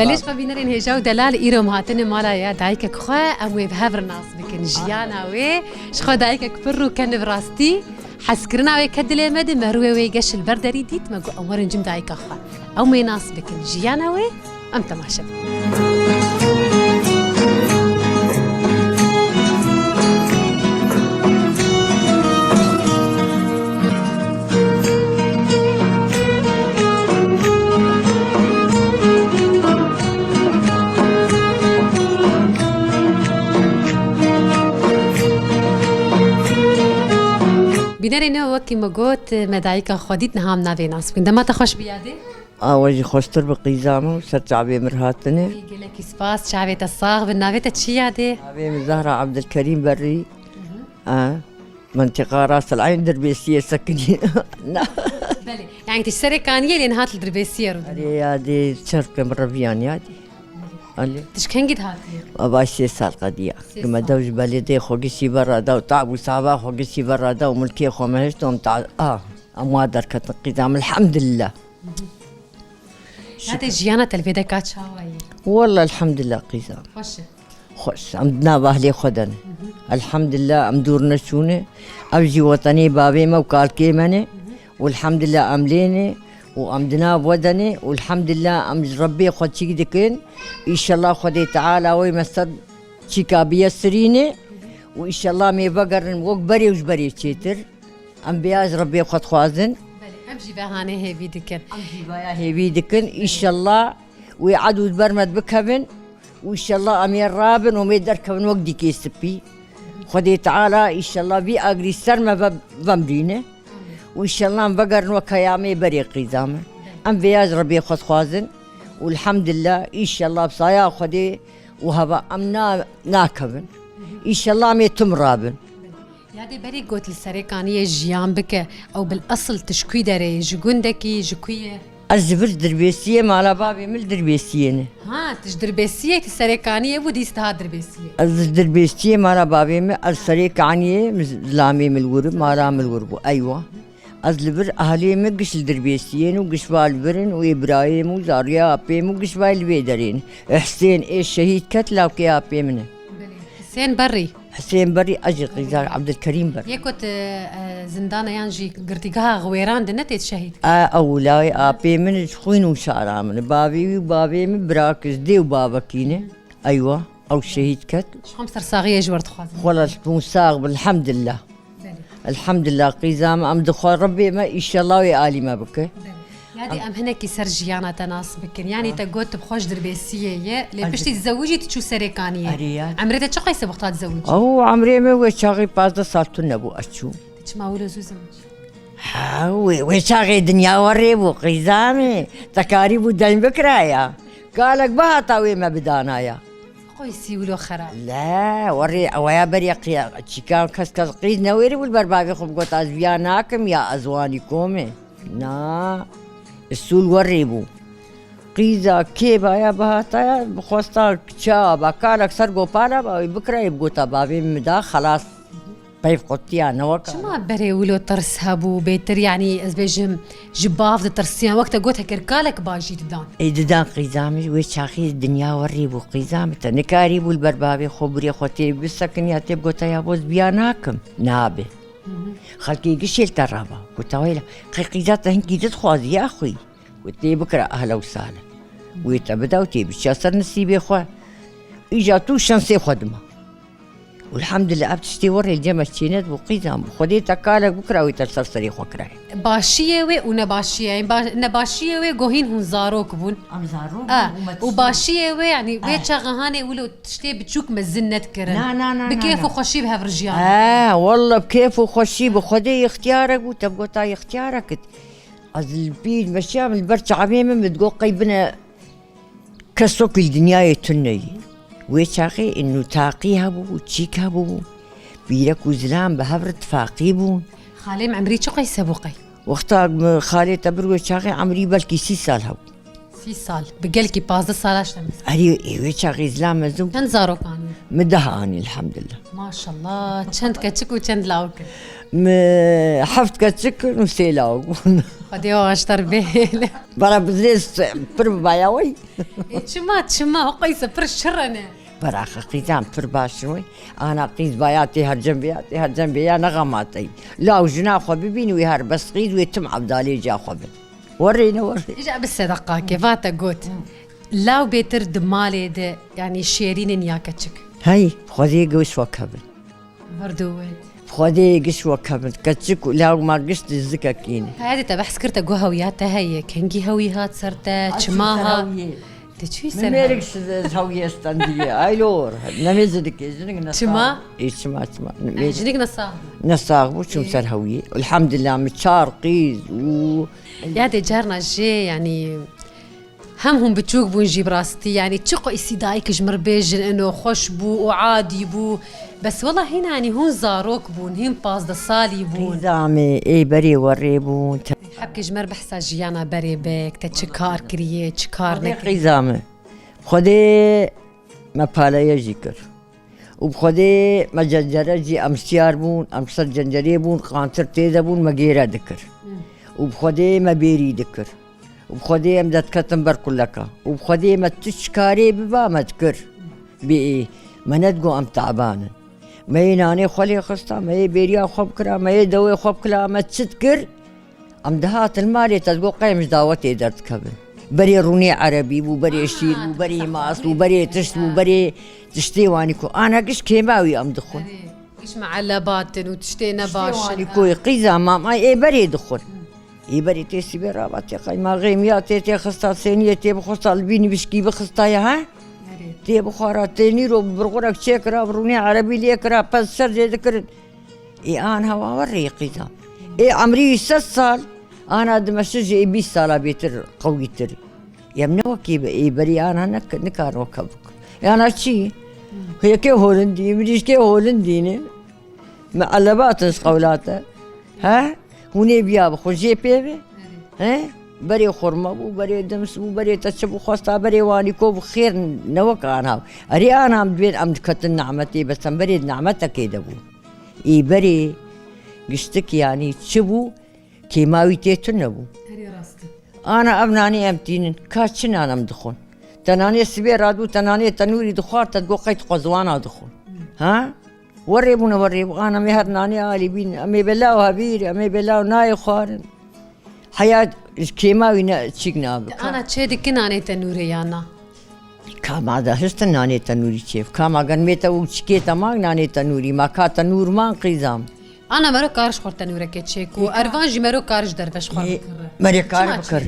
بلش قبينرين هجاو دلال إيرو مهاتن مالا يا دايك خوا أموي بهبر ناس بكن جيانا وي شخو دايك كبرو كان براستي حسكرنا وي كدلي مد مروي وي قش البردري ديت ما قو أمور نجم دايك خوا أموي ناس بكن جيانا وي أم تماشا بنرينا وكي مقوت مدايكا خوديت نهام نافي ناس عندما تخش بيادي واجي خوشتر بقيزامه وسرت بي مرهاتني يقول لك سباس شعبي الصاغ بالنافي تشيادي عبي زهرة عبد الكريم بري منطقة راس العين دربيسية سكني بلي يعني تشتري كانية لين هات الدربيسية رودي هذه شركة مربيان يادي علي تشكن قد هاتي أباشي سال قديا كما دوج بلدي خوجي برا دا وتعب وصعبة خوجي برا دا وملكي خو مهشتهم تاع أموادر كتقيدام الحمد لله هذه جيانا تلفيدا كاتشاوي والله الحمد لله قيزام خوش عمدنا باهلي خدنا الحمد لله أمدورنا شوني أبجي وطني بابي ما وقال كيماني والحمد لله أمليني وأمدنا بودني والحمد لله أم ربي خد شيء دكين إن شاء الله خدي تعالى ويمسر شيكا بيسريني وإن شاء الله مي بقر وقبري وجبري تشيتر أم بياز ربي خد خوازن أبجي بهاني هي بيدكن أبجي بها هي بيدكن إن شاء الله ويعدوا برمد بكبن وإن شاء الله أمير رابن وميدر كبن وقدي كيسبي خدي تعالى إن شاء الله بي أجري سرمة بمرينه وإن شاء الله بقر وكيامي بريقي زامن أم بياز ربي خد خوازن والحمد لله إن شاء الله بصايا خدي وهبا أمنا ناكبن إن شاء الله ميتم رابن يادي بري قوت السريكانية جيان بك أو بالأصل تشكوي داري جوندكي جكوية الزبر دربيسية مالا بابي من دربيسية تش دربيسية السريكانية ودي استها دربيسية الدربيسية مالا بابي من السريكانية زلامي من الورب مالا من الورب أيوة أزلبر أهلي من قش الدربيسيين وقش بالبرن وإبراهيم وزاريا أبيم وقش بالبيدرين حسين إيش شهيد كتلا وكي أبي منه حسين بري حسين بري أجي قيزار عبد الكريم بري يكوت زندانة يانجي قرتيقها غويران دنتي شهيد أولاي أبي من خوين وشعرا من بابي من براكز دي وبابا كينه أيوة أو شهيد كت خمسة صاغية جورت خوازن خلاص موساغ بالحمد لله الحمد لله قيزام أم دخول ربي ما إن شاء الله ويالي ما بك يادي أم هناك سرجيانا تناس بكن يعني تقول تبخوش دربيسية لي باش تتزوجي تشو سريكانية عمري تشقي سبقتها تزوجي أو عمري ما وشاغي 15 سال تنبو أشو تشماولو زوزم وشاغي دنيا وريبو قيزامي تكاريبو دين بكرايا قالك بها طاوي ما بدانايا يسيولو خراب لا وري ويا بريقيا تشيكان كسكس قيز نويري والبربابي خب قوت أزبياناكم يا أزوانيكم نا السول وريبو قيزا كيبا يا بهاتا بخوستا كشابا كالك سرقو بالا باوي بكرا يبقوتا بابي مدا خلاص طيف قطيا نوكا شو ما بري ولو ترس هابو بيتر يعني ازبيجم جباف ترسيان وقتا قوتها كركالك باجي تدان اي ددان قيزامي ويشاخي الدنيا وريبو قيزامي تنكاريبو البربابي خبري خوتي بسكن يا تبقوتا يا بوز بياناكم نابي خلقي قشيل ترابا قلت ويلا قيزات هنكي تدخواز يا اخوي قلت بكره اهلا وسهلا ويتبدا وتيبي شاسر نسيبي اخوي اجاتو شانسي خدمه والحمد لله ابتشتي وري الجمع تشينت وقيزام خديت كالك بكره ويتسر صريخ وكراي باشيه وي ونباشيه يعني نباشيه وي جوهين هون زاروك بون ام زاروك وباشيه وي يعني بيت شغهاني ولو تشتي بتشوك مزنت كرن لا بكيف وخشي بها فرجيان والله بكيف وخشي بخدي اختيارك وتبقى تاي اختيارك از البيد مشام البرش عميمه بتقول قيبنا كسوك الدنيا يتني ويشاقي انه تاقيها بو وتشيكها بو بيرك وزلام بهبرت فاقيبون خالي عمري شو قي سبوقي وقتها خالي تبرو شاقي عمري بلكي 6 سال هو 6 سال بقلكي 15 سال اشتمس ايوه شاقي زلام زو كان زارو كان مدهاني الحمد لله ما شاء الله تشند كتشك وتشند لاوك حفت كتسكن وسيلاو خدي اشتر به برا بزيس برباياوي تشما قيسه برشرنا برا قيزام برباشوي انا قيز باياتي هالجنبياتي نغماتي لا وجنا خو ببين ويهر بس قيز ويتم عبدالي جا خو ورينا اجا بالصدقه كيفاتا قوت لاو بيتر دمالي ده يعني شيرين ياكتشك هاي خذي قوش وكبل بردوت خذي قش وكبل كتشك لا ما قشت الزكاكين هذه تبع سكرتا جو هوياتها هي كنجي هويات صرتا تشماها تشوي سر ميرك هوية استندية اي لور نميزدك جنك نصاغ تشما تشما جنك نصاغ نصاغ وش مسر هوية والحمد لله متشار قيز يا دي جارنا جي يعني همهم بتشوق بو نجيب راستي يعني تشقوا استدايك جمر بيجن انه خوش بو وعادي بو بس والله هنا يعني هون زاروك بون هين باس دا صالي بون زامي اي بري وريبون حبك جمر بحسا جيانا بري بك تتشكار كريه تشكار نكري قيزامي خدي ما بالا يجيكر وبخدي ما جنجرة جي امسيار بون امسر جنجري بون قانتر تيزا بون مغيرا دكر وبخدي ما بيري دكر وبخدي مدت كتن بركلكا وبخدي ما تشكاري ببا ما تكر بي ما ندقو ام تعبانا ما يناني خلي خستا ما يبيريا خوب كرا ما يدوي خوب كلا ما تشتكر ام دهات المالي تدقو قيمش داوتي درت كبن بري روني عربي وبري شيل وبري ماس وبري تشت وبري تشتي وانيكو انا قش كيماوي ام دخل ايش معلبات وتشتي نباش كوي قيزا ما اي بري دخل اي بري تيسي برابط يا خي ما غيميات تي خستا سينيه تي بخستا البيني بشكي بخستا يا ها تي بخارات تاني رو برغرك شكرا بروني عربي ليكرا بس سر ذكر اي انا هوا وري قيزا اي عمري 6 سال انا دمشق 20 سال بيتر قوي تري يا منوكي اي بري انا نكار وكبك انا شي هي كي هولندي مديش كي هولنديني معلبات قولاته ها هوني بيا بخو جي بي ها بري خرمه وبري دمس وبري تشبو خوستا بري واني كو بخير نوك انا اري انا بين ام كت نعمتي بس بري نعمتك يدبو اي بري قشتك يعني تشبو كيماوي تيتنبو انا ابناني امتين كاتشن انا مدخون تناني سبير رادو تناني تنوري دخار تدقو قيت قزوانا دخون ها وريبونا وريبو انا مهر ناني الي بين امي بلاو هبيري امي بلاو ناي خارن حياة كيماوي تشيكنا انا تشيدي كناني تنوري يانا كما هذا هست ناني تنوري شيف كما كان ميتا وشكيتا ما ناني تنوري ما كا تنور ما قيزام انا مرو كارش خور تنوري كتشيك وارفانجي مرو كارش درفش خور مري كار بكر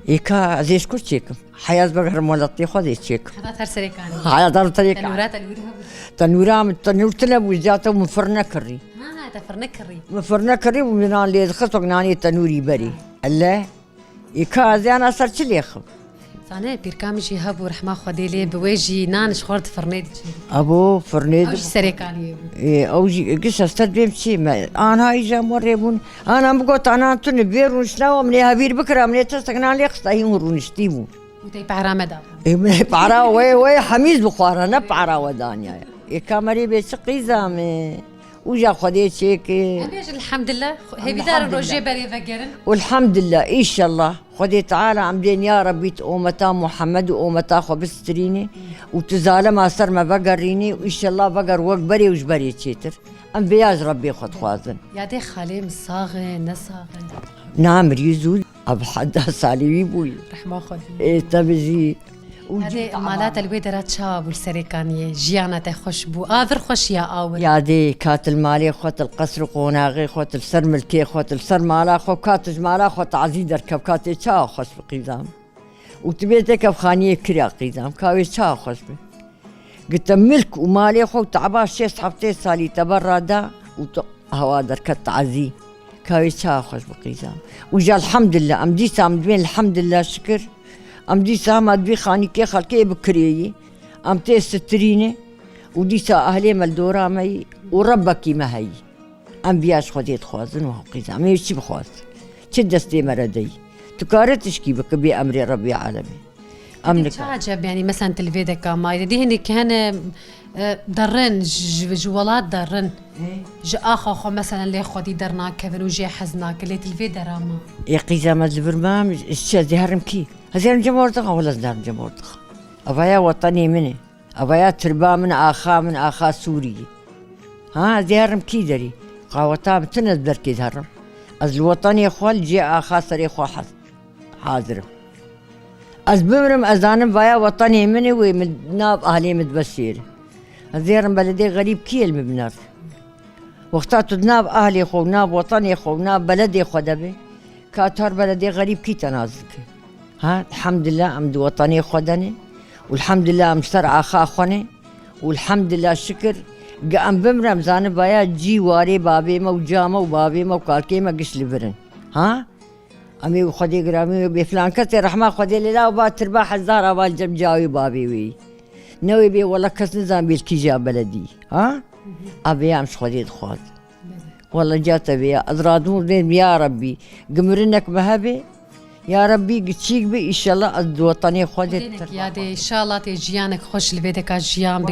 إيكا زيش كل شيء حياة بقر مولتي خذي شيء هذا ثر سريكاني حياة دار طريقة تنورات تنورام تنور تنبو جاته من فرنا كري هذا فرنا كري من فرنا كري ومن اللي خصك ناني تنوري بري الله إيكا زي أنا صرت لي خب أنا بيركامجي هبو رحمة خدي لي بوجي نانش خورد فرنيد أبو فرنيد أوجي سريكاني إيه أوجي قصة استد بيمشي ما أنا هاي جا مريبون أنا بقول أنا تنبيرون شنو من هبير بكرة من تستقنا لي خصتي يمرون شتيمون وتي بعرا مدى إيه من بعرا وي حميز بخارا نبعرا ودانيا إيه كامري بيشقي زامي وجا خديت شيك الحمد لله هي بدار روجي بري فقرن والحمد لله إن شاء الله خدي تعالى عمدين يا ربي أمتا محمد وأمتا خو بستريني وتزالة ما صار ما بقريني وإن شاء الله بقر وقبري وجبري تشيتر أم بياز ربي خد خوازن يا دي خالي مصاغن نصاغن نعم ريزول أب حدا سالي بوي رحمة خدي إيه تبزي هذه مالات الويدرات شاب والسريكانية جيانا تخش بو آذر خوش يا آور يا دي كات المالي خوت القصر قوناغي خوت السر ملكي خوت السر مالا خو كاتج مالا خوت عزيز ركب كاتي تشا خوش بقيزام وتبيتك بخانية كريا قيزام كاوي تشا خوش بي قلت ملك ومالي خو تعباش شي صحبتي سالي تبردا هوا دركت عزي كاوي تشا خوش بقيزام وجا الحمد لله ام ديسا ام دوين الحمد لله شكر ام ديسا ما دبي خاني كي خلقي بكريي ام تستريني وديسا اهلي مالدورا مي وربك ما هي ام بياش خديت خوازن وقيزا ما يشي بخواز تشدستي مردي تكارتش كي بك بامر ربي عالمي امنك عجب يعني مثلا تلفيدك ما دي هني كان درن جوالات درن ج آخا خو مثلا لي خودي درنا كفن وجي حزناك اللي تلفي دراما يا قيزة البرنامج الشيء زهرم كي هزين جمهورتها ولا زهر جمهورتها أبايا وطني مني أبايا تربا من آخا سوري ها زهرم كي دري قاوتا بتنزل كي زهرم از الوطني خوال جي آخا سري خو حاضر از بمرم أزانم بايا وطني مني ومدناب أهلي متبشر زهرم بلدي غريب كي المبنر وقتا تدناب أهلي خو ناب وطني خو ناب بلدي خو دبي كاتر بلدي غريب كي تنازلك ها الحمد لله أمد وطني خدني والحمد لله مشتر آخا خوني والحمد لله شكر قام بمرم زان بايا جي واري بابي ما وجامه وبابي ما وكالكي ما قش لبرن ها أمي وخدي قرامي بفلان كتير رحمة خدي لله وبات ترباح الزهرة والجم جاوي بابي وي نوي بي والله كس نظام بالكيجا بلدي ها أبي أمش خدي خد والله جات بيا أضرادون يا ربي قمرنك مهبي يا ربي قتشيك بي إن شاء الله الوطني خدت يا دي إن شاء الله تجيانك خوش لبيتك جيان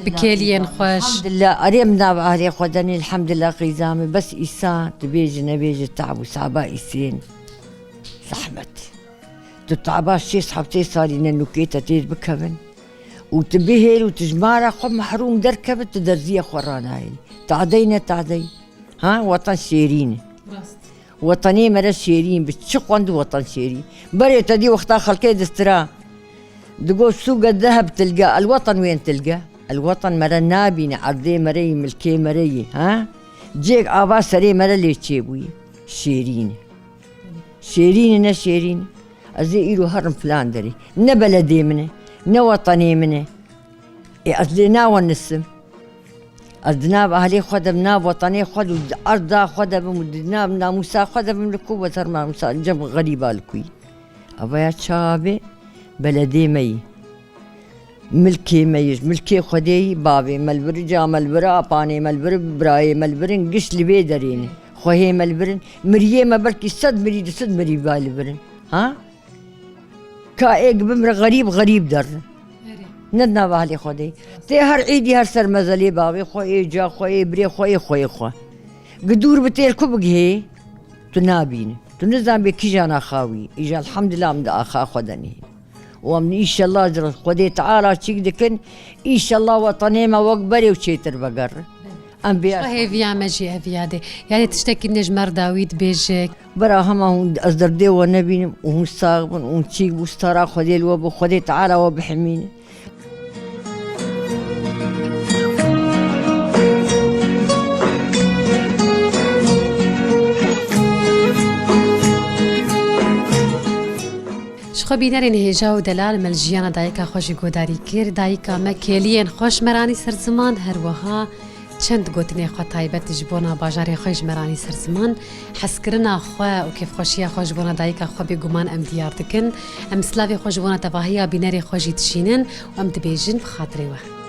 بكيلين خوش الحمد لله أريمنا بأهلي خدني الحمد لله قيزامي بس إيسان تبيجي نبيجي تعب وصعبة إيسين زحمت تتعبا شي صحبتي صارين النكيتة تيز بكبن وتبهل وتجمارة خب محروم دركبت تدرزية خورانايل تعدي ها وطن شيرين وطني مرة شيرين بتشق عنده وطن شيرين بري تدي وقتها خلقي دسترا تقول سوق الذهب تلقى الوطن وين تلقى الوطن مرة نابين عرضي مري ملكي مري ها جيك آبا سري مرة اللي تشيبوي شيرين أزي إيرو هرم فلان دري نبلدي منه نوطني منه أزلي ناوى النسم أزناب أهلي خدم ناب وطني خد أرضا خدم ودناب ناموسا خدم لكو وترما موسى جم غريبة لكوي أبايا شابي بلدي مي ملكي خدي بابي ملبر جا ملبر أباني ملبر براي ملبرن قش لبي دريني خوهي ملبرن مريه ما بلكي صد مري بالبرن ها كايق بمر غريب در ندنا بالي خدي تي هر عيدي هر سر مزلي بابي خوي جا خوي بري خوي قدور بتيل كبقي تنابين تنزام بكي جانا خاوي اجا الحمد لله من اخا خدني ومن ان شاء الله جرت خدي تعالى تشيك دكن ان شاء الله وطني ما وقبري وشيتر بقر انبياء هي فيا مجي افيادي يعني تشتكي نجمر داويد بيجك برا هما هون اصدر دي ونبي وهم صاغبن ونشيك بوسترا خدي الوب خدي تعالى وبحميني خو بینرین هجا و دلال ملجیانا دایکا خوشی گوداری کرد دایکا مکیلین خوش مرانی سر زمان هر وها چند گوتنی خو تایبت جبونا باجاری خوش مرانی سر زمان حس کرنا خو و کیف خوشیا خوش بونا دایکا خو بگمان ام دیار دکن ام سلاوی خوش بونا تباهیا بینری خوشی تشینن و ام دبیجن بخاطری وه